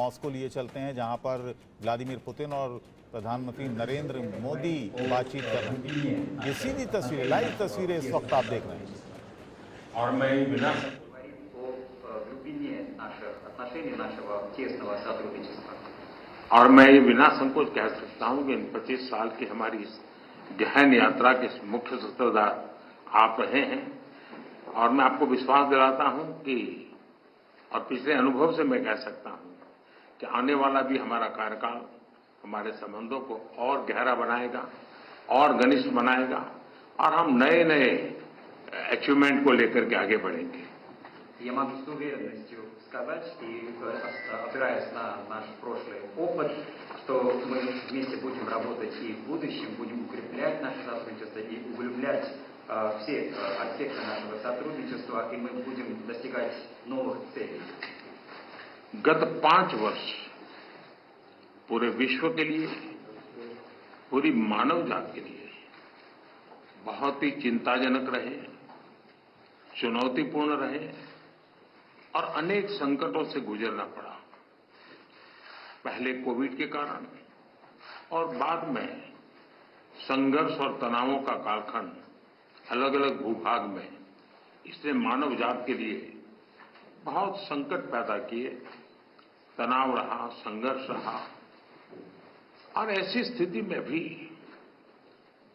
Moscow लिए चलते हैं, जहां पर व्लादिमीर पुतिन और प्रधानमंत्री नरेंद्र मोदी बातचीत कर रहे हैं। ये सीधी तस्वीरें, लाइव तस्वीरें इस वक्त आप देख रहे हैं। और मैं बिना глубине наших отношений, нашего тесного сотрудничества. और मैं ये बिना संकोच कह सकता हूं कि इन 25 साल की हमारी इस गहन यात्रा के मुख्य सूत्रधार आप रहे हैं। और मैं आपको विश्वास दिलाता हूं कि और पिछले अनुभव से मैं कह सकता हूं कि आने वाला भी हमारा कार्यकाल हमारे संबंधों को और गहरा बनाएगा और घनिष्ठ बनाएगा और हम नए नए अचीवमेंट को लेकर के आगे बढ़ेंगे। Я могу с уверенностью сказать, и опираясь на наш прошлый опыт, что мы вместе будем работать и в будущем, будем укреплять наше сотрудничество и углублять все аспекты нашего сотрудничества, и мы будем достигать новых целей. गत 5 वर्ष पूरे विश्व के लिए, पूरी मानव जाति के लिए बहुत ही चिंताजनक रहे, चुनौतीपूर्ण रहे और अनेक संकटों से गुजरना पड़ा। पहले कोविड के कारण और बाद में संघर्ष और तनावों का कालखंड अलग अलग भूभाग में, इसने मानव जाति के लिए बहुत संकट पैदा किए, तनाव रहा, संघर्ष रहा। और ऐसी स्थिति में भी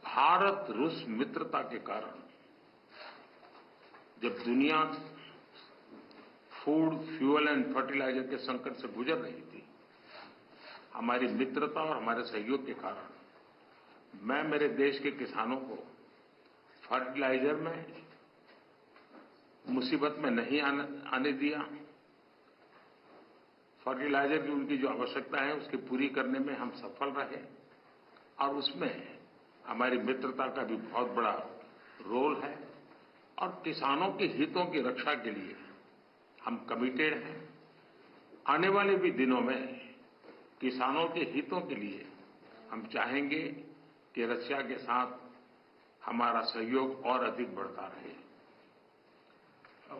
भारत रूस मित्रता के कारण जब दुनिया फूड, फ्यूल एंड फर्टिलाइजर के संकट से गुजर रही थी, हमारी मित्रता और हमारे सहयोग के कारण मैं मेरे देश के किसानों को फर्टिलाइजर में मुसीबत में नहीं आने दिया। फर्टिलाइजर की उनकी जो आवश्यकता है उसकी पूरी करने में हम सफल रहे और उसमें हमारी मित्रता का भी बहुत बड़ा रोल है। और किसानों के हितों की रक्षा के लिए हम कमिटेड हैं। आने वाले भी दिनों में किसानों के हितों के लिए हम चाहेंगे कि रशिया के साथ हमारा सहयोग और अधिक बढ़ता रहे।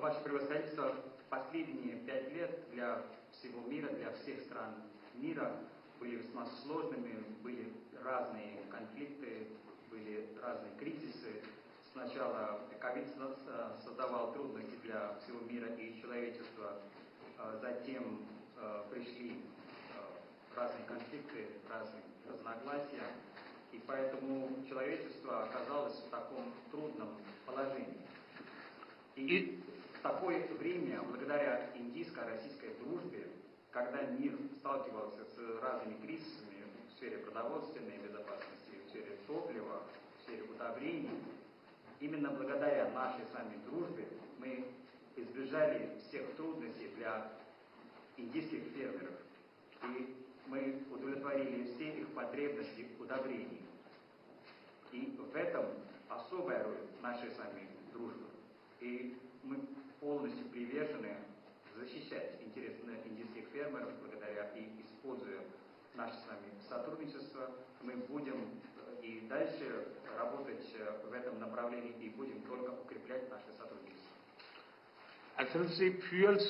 Ваше превосходительство, последние 5 лет для всего мира, для всех стран мира были весьма сложными, были разные конфликты, были разные кризисы. Сначала ковид создавал трудности для всего мира и человечества, затем пришли разные конфликты, разные разногласия, и поэтому человечество оказалось в таком трудном положении. И в такое время, благодаря индийско-российской дружбе, когда мир сталкивался с разными кризисами в сфере продовольственной безопасности, в сфере топлива, в сфере удобрений, именно благодаря нашей с вами дружбе мы избежали всех трудностей для индийских фермеров. И мы удовлетворили все их потребности в удобрении. И в этом особая роль нашей с вами дружбы. И мы полностью привержены защищать интересы индийских фермеров, благодаря и используя наше с вами сотрудничество, мы будем и дальше работать в этом направлении и будем только укреплять наше сотрудничество. एक्सेलेंसी, फ्यूल्स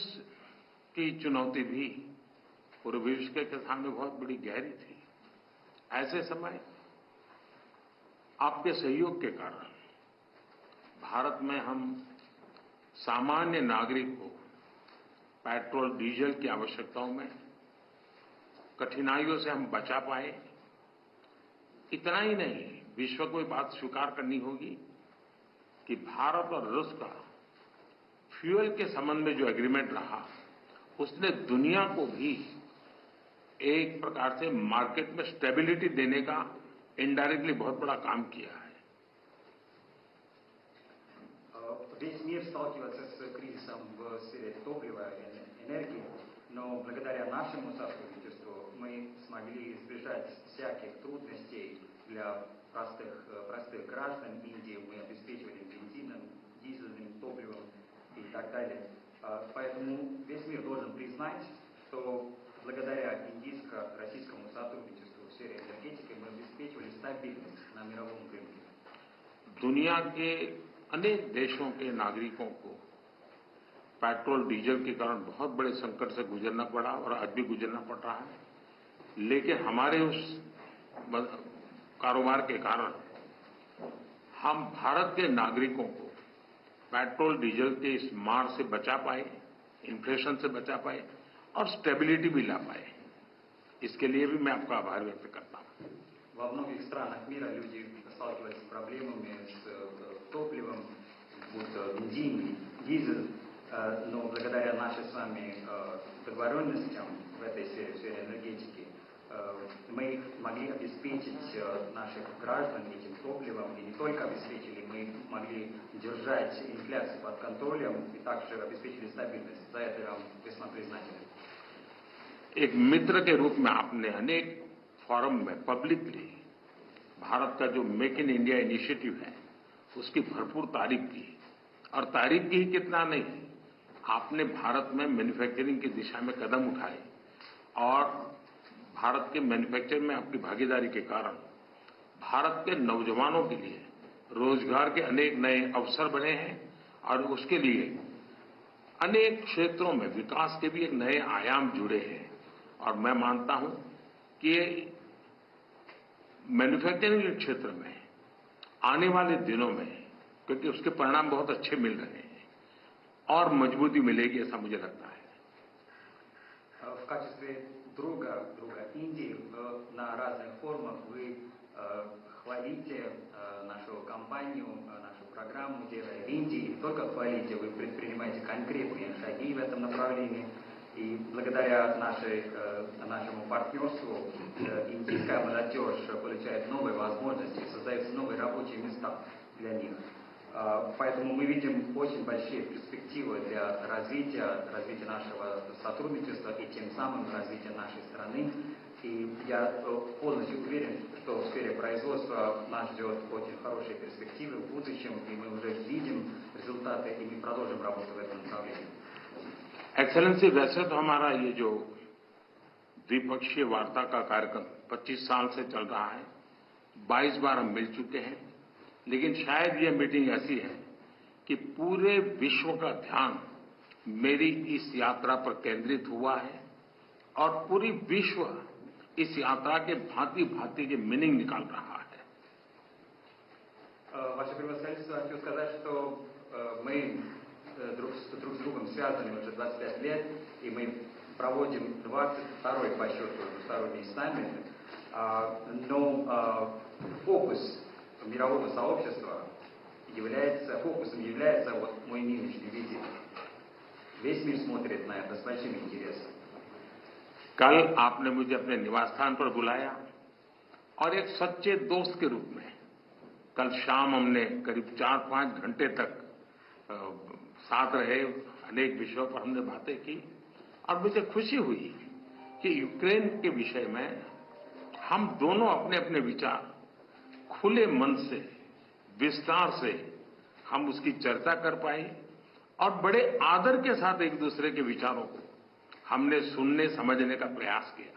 की चुनौती भी पूरे विश्व के सामने बहुत बड़ी गहरी थी। ऐसे समय आपके सहयोग के कारण भारत में हम सामान्य नागरिक को पेट्रोल, डीजल की आवश्यकताओं में कठिनाइयों से हम बचा पाए। इतना ही नहीं, विश्व को ये बात स्वीकार करनी होगी कि भारत और रूस का फ्यूल के संबंध में जो एग्रीमेंट रहा, उसने दुनिया को भी एक प्रकार से मार्केट में स्टेबिलिटी देने का इनडायरेक्टली बहुत बड़ा काम किया है। Весь мир сталкивается с кризисом в сфере топлива и энергии, но благодаря нашему сотрудничеству мы смогли избежать всяких трудностей для простых граждан Индии. Мы обеспечивали бензином, дизельным топливом и так далее. Поэтому весь мир должен признать, что благодаря индийско-российскому сотрудничеству в сфере энергетики мы обеспечивали стабильность на мировом рынке. दुनिया के अनेक देशों के नागरिकों को पेट्रोल डीजल के कारण बहुत बड़े संकट से गुजरना पड़ा और आज भी गुजरना पड़ रहा है। लेकिन हमारे उस कारोबार के कारण हम भारत के नागरिकों को पेट्रोल डीजल के इस मार से बचा पाए, इन्फ्लेशन से बचा पाए और स्टेबिलिटी भी ला पाए। इसके लिए भी मैं आपका आभार व्यक्त करता हूं। Во многих странах мира люди сталкиваются с проблемами с топливом, будь то бензин, дизель, но благодаря нашей с вами договоренностям в этой сфере энергетики, мы могли обеспечить наших граждан этим топливом, и не только обеспечили, мы могли держать инфляцию под контролем и также обеспечили стабильность. За это я вам весьма признателен. एक मित्र के रूप में आपने अनेक फोरम में पब्लिकली भारत का जो मेक इन इंडिया इनिशिएटिव है उसकी भरपूर तारीफ की, और तारीफ की ही कितना नहीं, आपने भारत में मैन्युफैक्चरिंग की दिशा में कदम उठाए और भारत के मैन्युफैक्चरिंग में आपकी भागीदारी के कारण भारत के नौजवानों के लिए रोजगार के अनेक नए अवसर बने हैं और उसके लिए अनेक क्षेत्रों में विकास के भी एक नए आयाम जुड़े हैं। और मैं मानता हूं कि मैन्युफैक्चरिंग के क्षेत्र में आने वाले दिनों में, क्योंकि उसके परिणाम बहुत अच्छे मिल रहे हैं, और मजबूती मिलेगी ऐसा मुझे लगता है। В качестве друга Индии на разных форумах вы хвалите нашу компанию, нашу программу «Делай в Индии». Не только хвалите, вы предпринимаете конкретные шаги в этом направлении. И благодаря нашему партнерству индийская молодежь получает новые возможности, создаются новые рабочие места для них. Поэтому мы видим очень большие перспективы для развития нашего сотрудничества и тем самым развития нашей страны. И я полностью уверен, что в сфере производства нас ждет очень хорошие перспективы в будущем, и мы уже видим результаты, и мы продолжим работу в этом направлении. एक्सेलेंसी, वैसे तो हमारा ये जो द्विपक्षीय वार्ता का कार्यक्रम 25 साल से चल रहा है, 22 बार हम मिल चुके हैं, लेकिन शायद ये मीटिंग ऐसी है कि पूरे विश्व का ध्यान मेरी इस यात्रा पर केंद्रित हुआ है और पूरी विश्व इस यात्रा के भांति-भांति के मीनिंग निकाल रहा है। Ваше превосходительство, хочу сказать, что мы друг с другом связаны уже 25 лет, и мы проводим 22-й по счету двусторонний саммит, но фокус мирового сообщества фокусом является вот мой нынешний визит. Весь мир смотрит на это с большим интересом. कल आपने मुझे अपने निवास स्थान पर बुलाया और एक सच्चे दोस्त के रूप में कल शाम हमने करीब 4-5 घंटे तक साथ रहे, अनेक विषयों पर हमने बातें की और मुझे खुशी हुई कि यूक्रेन के विषय में हम दोनों अपने अपने विचार खुले मन से, विस्तार से हम उसकी चर्चा कर पाए और बड़े आदर के साथ एक दूसरे के विचारों को हमने सुनने समझने का प्रयास किया।